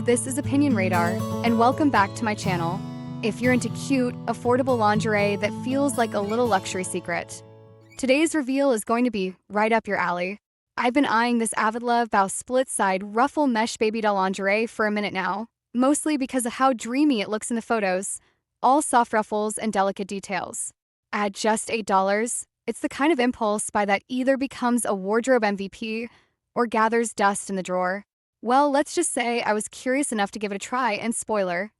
this is Opinion Radar, and welcome back to my channel. If you're into cute, affordable lingerie that feels like a little luxury secret, today's reveal is going to be right up your alley. I've been eyeing this Avidlove bow split-side ruffle mesh babydoll lingerie for a minute now, mostly because of how dreamy it looks in the photos, all soft ruffles and delicate details. At just $8, it's the kind of impulse buy that either becomes a wardrobe MVP or gathers dust in the drawer. Well, let's just say I was curious enough to give it a try, and spoiler,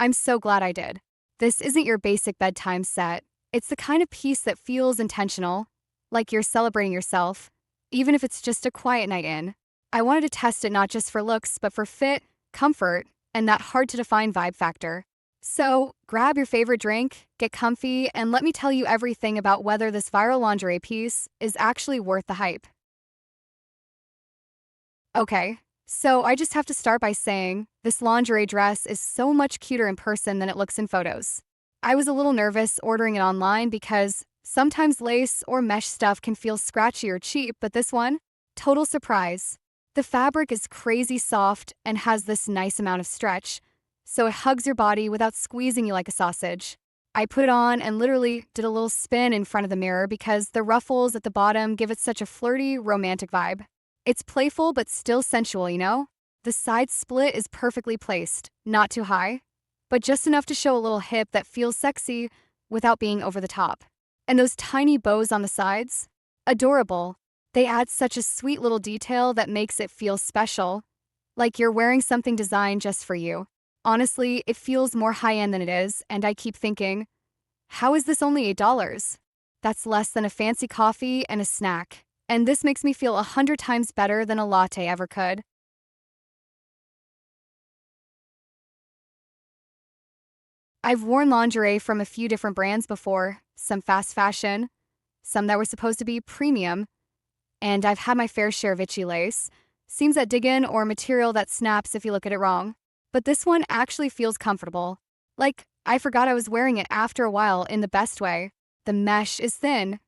I'm so glad I did. This isn't your basic bedtime set. It's the kind of piece that feels intentional, like you're celebrating yourself, even if it's just a quiet night in. I wanted to test it not just for looks, but for fit, comfort, and that hard-to-define vibe factor. So, grab your favorite drink, get comfy, and let me tell you everything about whether this viral lingerie piece is actually worth the hype. Okay. So I just have to start by saying, this lingerie dress is so much cuter in person than it looks in photos. I was a little nervous ordering it online because sometimes lace or mesh stuff can feel scratchy or cheap, but this one, total surprise. The fabric is crazy soft and has this nice amount of stretch, so it hugs your body without squeezing you like a sausage. I put it on and literally did a little spin in front of the mirror because the ruffles at the bottom give it such a flirty, romantic vibe. It's playful but still sensual, you know? The side split is perfectly placed, not too high, but just enough to show a little hip that feels sexy without being over the top. And those tiny bows on the sides? Adorable. They add such a sweet little detail that makes it feel special, like you're wearing something designed just for you. Honestly, it feels more high-end than it is, and I keep thinking, how is this only $8? That's less than a fancy coffee and a snack. And this makes me feel 100 times better than a latte ever could. I've worn lingerie from a few different brands before, some fast fashion, some that were supposed to be premium, and I've had my fair share of itchy lace, seams that dig in, or material that snaps if you look at it wrong. But this one actually feels comfortable. Like, I forgot I was wearing it after a while in the best way. The mesh is thin.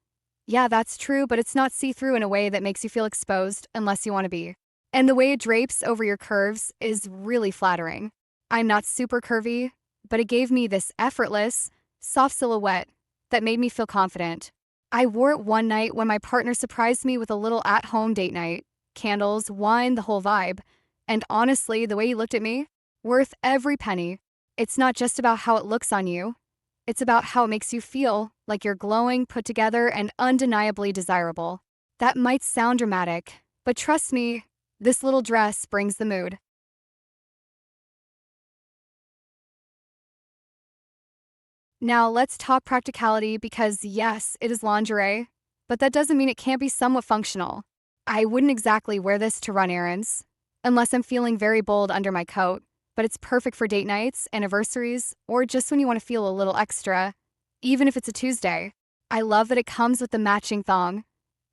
Yeah, that's true, but it's not see-through in a way that makes you feel exposed unless you want to be. And the way it drapes over your curves is really flattering. I'm not super curvy, but it gave me this effortless, soft silhouette that made me feel confident. I wore it one night when my partner surprised me with a little at-home date night. Candles, wine, the whole vibe. And honestly, the way he looked at me, worth every penny. It's not just about how it looks on you. It's about how it makes you feel, like you're glowing, put together, and undeniably desirable. That might sound dramatic, but trust me, this little dress brings the mood. Now let's talk practicality because yes, it is lingerie, but that doesn't mean it can't be somewhat functional. I wouldn't exactly wear this to run errands, unless I'm feeling very bold under my coat, but it's perfect for date nights, anniversaries, or just when you want to feel a little extra, even if it's a Tuesday. I love that it comes with the matching thong.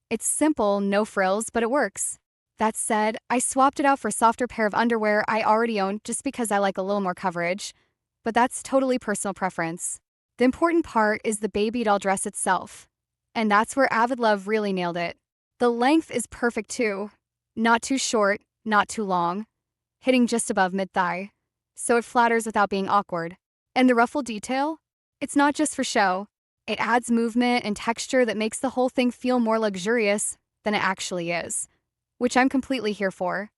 It's simple, no frills, but it works. That said, I swapped it out for a softer pair of underwear I already own just because I like a little more coverage, but that's totally personal preference. The important part is the baby doll dress itself, and that's where Avidlove really nailed it. The length is perfect too. Not too short, not too long, hitting just above mid-thigh, so it flatters without being awkward. And the ruffle detail? It's not just for show. It adds movement and texture that makes the whole thing feel more luxurious than it actually is, which I'm completely here for.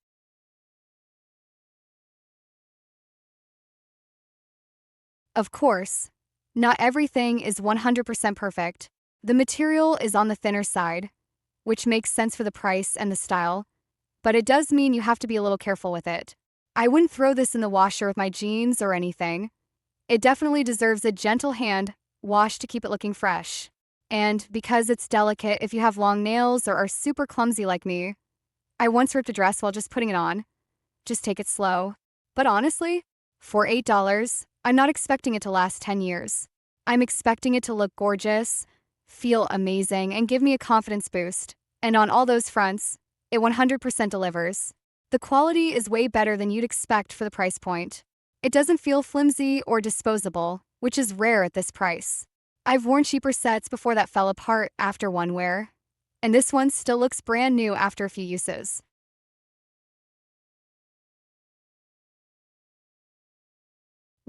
Of course, not everything is 100% perfect. The material is on the thinner side, which makes sense for the price and the style, but it does mean you have to be a little careful with it. I wouldn't throw this in the washer with my jeans or anything. It definitely deserves a gentle hand wash to keep it looking fresh. And because it's delicate, if you have long nails or are super clumsy like me, I once ripped a dress while just putting it on. Just take it slow. But honestly, for $8, I'm not expecting it to last 10 years. I'm expecting it to look gorgeous, feel amazing, and give me a confidence boost. And on all those fronts, it 100% delivers. The quality is way better than you'd expect for the price point. It doesn't feel flimsy or disposable, which is rare at this price. I've worn cheaper sets before that fell apart after one wear, and this one still looks brand new after a few uses.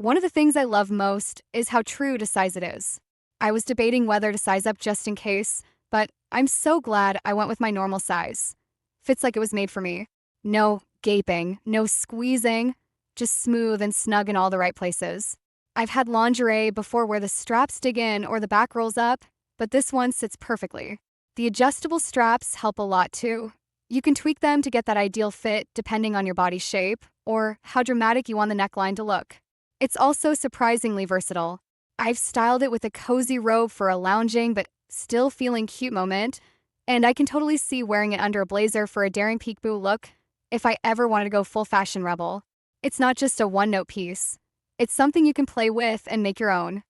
One of the things I love most is how true to size it is. I was debating whether to size up just in case, but I'm so glad I went with my normal size. Fits like it was made for me. No gaping, no squeezing, just smooth and snug in all the right places. I've had lingerie before where the straps dig in or the back rolls up, but this one sits perfectly. The adjustable straps help a lot too. You can tweak them to get that ideal fit depending on your body shape or how dramatic you want the neckline to look. It's also surprisingly versatile. I've styled it with a cozy robe for a lounging but still feeling cute moment, and I can totally see wearing it under a blazer for a daring peekaboo look if I ever wanted to go full fashion rebel. It's not just a one-note piece. It's something you can play with and make your own.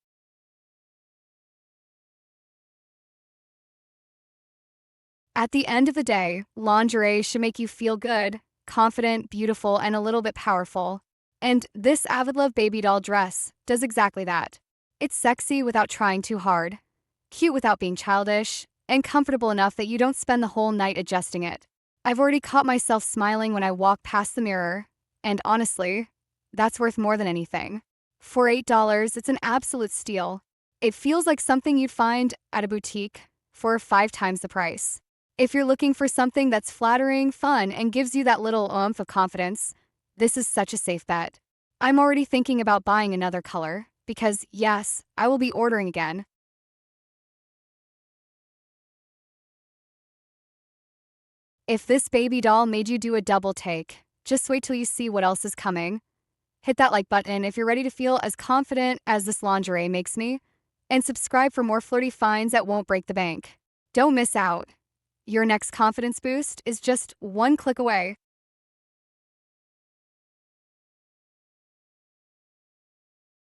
At the end of the day, lingerie should make you feel good, confident, beautiful, and a little bit powerful. And this Avidlove baby doll dress does exactly that. It's sexy without trying too hard, cute without being childish, and comfortable enough that you don't spend the whole night adjusting it. I've already caught myself smiling when I walk past the mirror, and honestly, that's worth more than anything. For $8, it's an absolute steal. It feels like something you'd find at a boutique for 5 times the price. If you're looking for something that's flattering, fun, and gives you that little oomph of confidence, this is such a safe bet. I'm already thinking about buying another color, because yes, I will be ordering again. If this baby doll made you do a double take, just wait till you see what else is coming. Hit that like button if you're ready to feel as confident as this lingerie makes me, and subscribe for more flirty finds that won't break the bank. Don't miss out. Your next confidence boost is just one click away.